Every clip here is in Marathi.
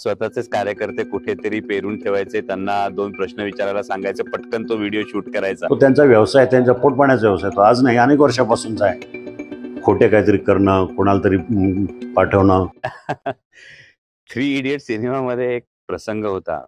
स्वतःचेच कार्यकर्ते कुठेतरी पेरून ठेवायचे, त्यांना 2 प्रश्न विचारायला सांगायचे, पटकन तो व्हिडिओ शूट करायचा. तो त्यांचा व्यवसाय, त्यांचा पोटपाण्याचा व्यवसाय. तो आज नाही, अनेक वर्षापासूनचा आहे. खोटे काहीतरी करणं, कोणाला तरी पाठवणं. 3 इडियट सिनेमामध्ये एक प्रसंग होता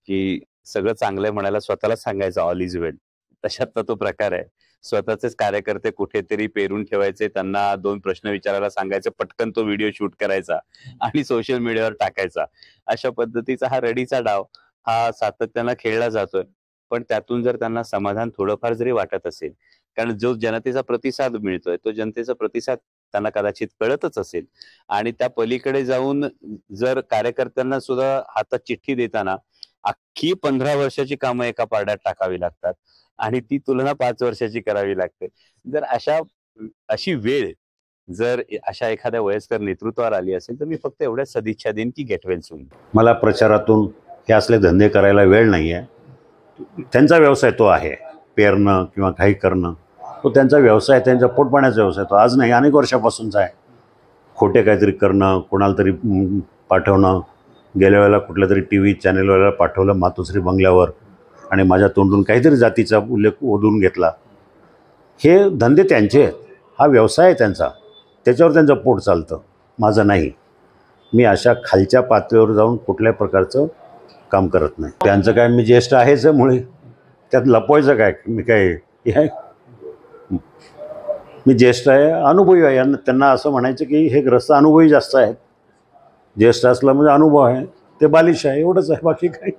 की सगळं चांगलं म्हणायला स्वतःलाच सांगायचं ऑल इज वेल. तशातला तो प्रकार आहे. स्वतःचेच कार्यकर्ते कुठेतरी पेरून ठेवायचे, त्यांना 2 प्रश्न विचारायला सांगायचे, पटकन तो व्हिडिओ शूट करायचा आणि सोशल मीडियावर टाकायचा. अशा पद्धतीचा हा रडीचा डाव हा सातत्यानं खेळला जातोय. पण त्यातून जर त्यांना समाधान थोडंफार जरी वाटत असेल, कारण जो जनतेचा प्रतिसाद मिळतोय तो जनतेचा प्रतिसाद त्यांना कदाचित कळतच असेल आणि त्या पलीकडे जाऊन जर कार्यकर्त्यांना सुद्धा हातात चिठ्ठी देताना अख्खी 15 वर्षाची कामं एका पारड्यात टाकावी लागतात आणि ती तुलना 5 वर्षाची करावी लागते. जर अशी वेळ जर अशा एखाद्या वयस्कर नेतृत्वावर आली असेल तर मी फक्त एवढ्याच सदिच्छा देईन की गेट वेल सून. मला प्रचारातून हे असले धंदे करायला वेळ नाही आहे. त्यांचा व्यवसाय तो आहे, पेरणं किंवा काही करणं. तो त्यांचा व्यवसाय, त्यांचा पोटपाण्याचा व्यवसाय. तो आज नाही, अनेक वर्षापासूनचा आहे. खोटे काहीतरी करणं, कोणाला तरी पाठवणं. गेल्या वेळेला कुठल्या तरी TV चॅनलवाल्याला पाठवलं मातोश्री बंगल्यावर आणि माझ्या तोंडून काहीतरी जातीचा उल्लेख ओढून घेतला. हे धंदे त्यांचे आहेत, हा व्यवसाय आहे त्यांचा, त्याच्यावर त्यांचं पोट चालतं, माझं नाही. मी अशा खालच्या पातळीवर जाऊन कुठल्याही प्रकारचं काम करत नाही. त्यांचं काय, मी ज्येष्ठ आहेच मुळे त्यात लपवायचं काय. मी काय हे मी ज्येष्ठ आहे, अनुभवी आहे. त्यांना असं म्हणायचं की हे ग्रस्त अनुभवी जास्त आहेत. ज्येष्ठ असलं म्हणजे अनुभव आहे, ते बालिश आहे, एवढंच आहे, बाकी काही.